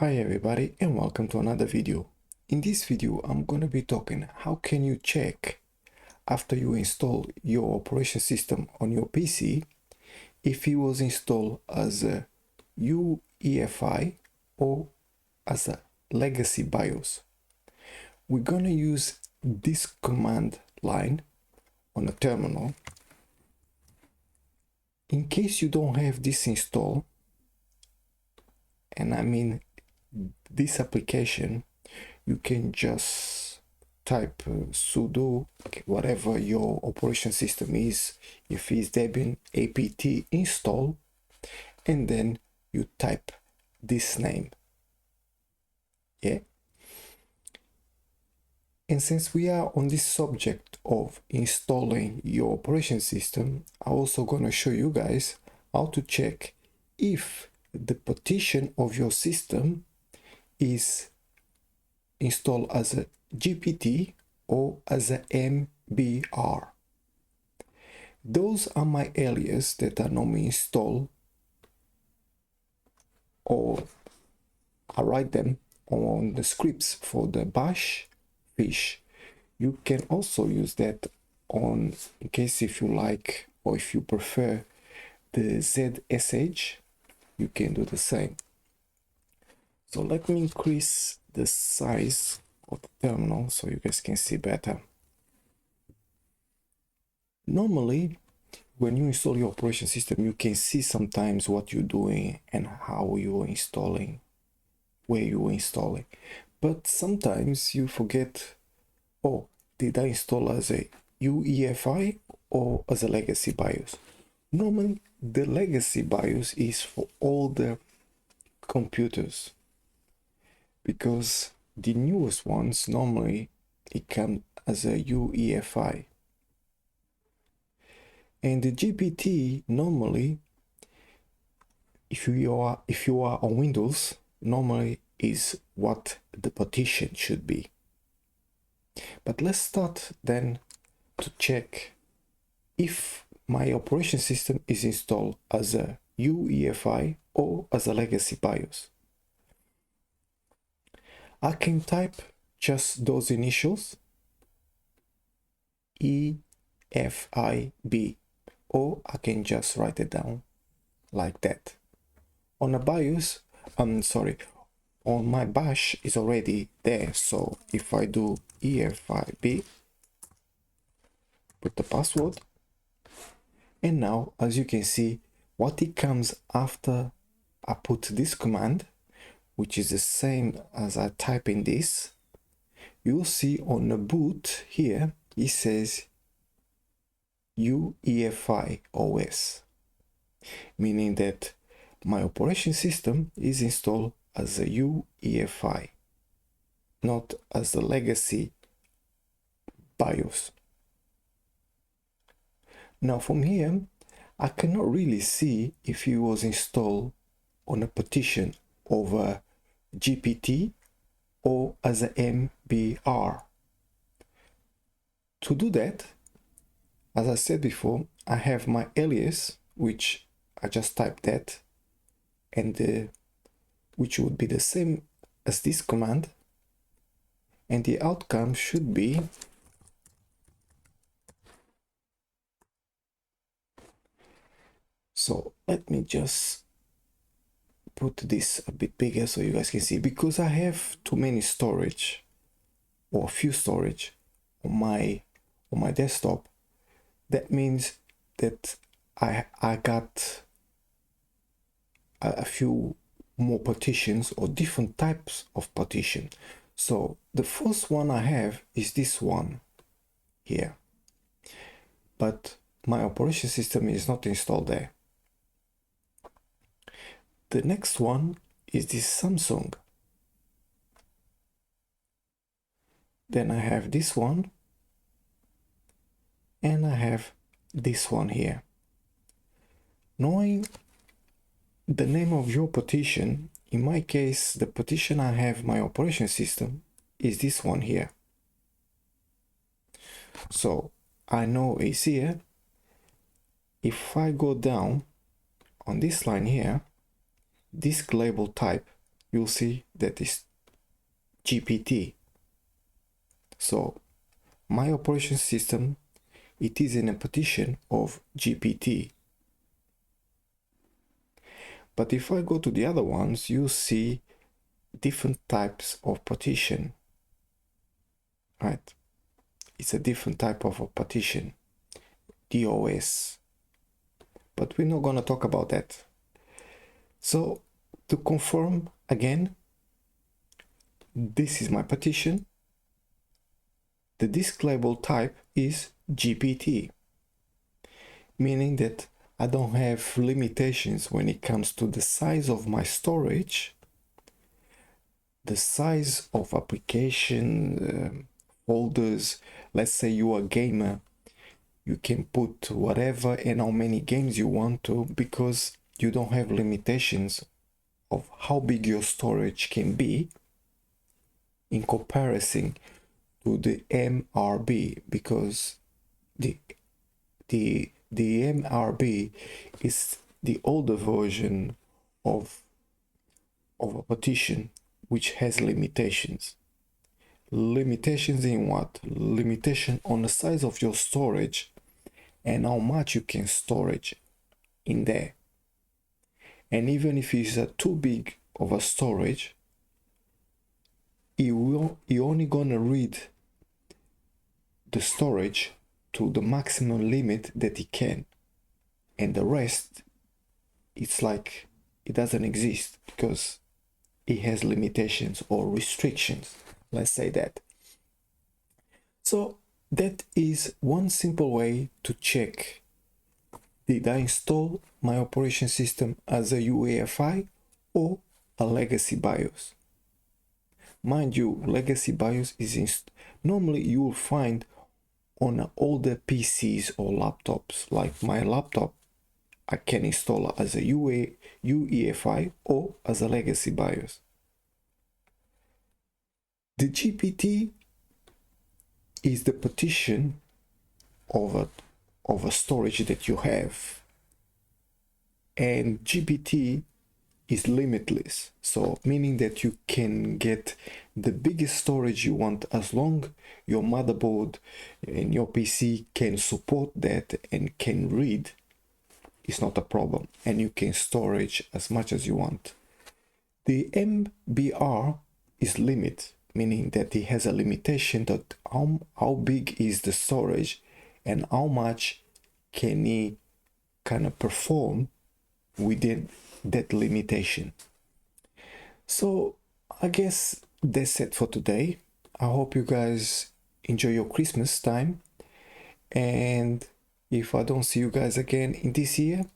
Hi everybody and welcome to another video. In this video I'm going to be talking how can you check after you install your operation system on your PC if it was installed as a UEFI or as a Legacy BIOS. We're going to use this command line on a terminal. In case you don't have this installed, and I mean this application, you can just type sudo whatever your operation system is, if it's Debian apt install, and then you type this name. Yeah, and since we are on this subject of installing your operation system, I'm also going to show you guys how to check if the partition of your system is installed as a GPT or as a MBR. Those are my aliases that are normally installed, or I write them on the scripts for the bash fish. You can also use that on, in case if you like or if you prefer the ZSH, you can do the same. So let me increase the size of the terminal so you guys can see better. Normally, when you install your operation system, you can see sometimes what you're doing and how you're installing, where you're installing. But sometimes you forget, oh, did I install as a UEFI or as a Legacy BIOS? Normally, the Legacy BIOS is for all the computers, because the newest ones normally it comes as a UEFI, and the GPT normally, if you are on Windows, normally is what the partition should be. But let's start then to check if my operation system is installed as a UEFI or as a Legacy BIOS. I can type just those initials, EFIB, or I can just write it down like that. On a BIOS, on my bash is already there, so if I do EFIB, put the password, and now as you can see what it comes after I put this command, which is the same as I type in this, you'll see on the boot here it says UEFI OS, meaning that my operation system is installed as a UEFI, not as the Legacy BIOS. Now from here I cannot really see if it was installed on a partition over GPT or as a MBR. To do that, as I said before, I have my alias, which I just typed that, and which would be the same as this command, and the outcome should be so. Let me just put this a bit bigger so you guys can see, because I have too many storage or a few storage on my desktop. That means that I got a few more partitions or different types of partition. So the first one I have is this one here, but my operation system is not installed there. The next one is this Samsung. Then I have this one, and I have this one here. Knowing the name of your partition, in my case, the partition I have my operation system is this one here. So I know it's here. If I go down on this line here, disk label type, you'll see that is GPT. So my operation system, it is in a partition of GPT. But if I go to the other ones, you see different types of partition, right? It's a different type of a partition, DOS. But we're not gonna talk about that. So to confirm again, this is my partition. The disk label type is GPT, meaning that I don't have limitations when it comes to the size of my storage, the size of application folders. Let's say you are a gamer, you can put whatever and how many games you want to, because you don't have limitations of how big your storage can be in comparison to the MRB, because the MRB is the older version of a partition which has limitations. Limitations in what? Limitation on the size of your storage and how much you can storage in there. And even if it's too big of a storage, you're only gonna read the storage to the maximum limit that it can, and the rest, it's like it doesn't exist because it has limitations or restrictions, let's say that. So that is one simple way to check, did I install my operation system as a UEFI or a legacy BIOS. Mind you, legacy BIOS is normally you will find on older PCs or laptops. Like my laptop, I can install as a UEFI or as a legacy BIOS. The GPT is the partition of a storage that you have, and GPT is limitless, so meaning that you can get the biggest storage you want as long your motherboard and your PC can support that and can read. It's not a problem, and you can storage as much as you want. The MBR is limit, meaning that it has a limitation that how big is the storage and how much can it kind of perform within that limitation. So I guess that's it for today. I hope you guys enjoy your Christmas time, and if I don't see you guys again in this year,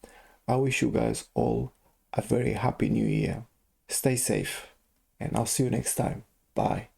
I wish you guys all a very happy new year. Stay safe, and I'll see you next time. Bye.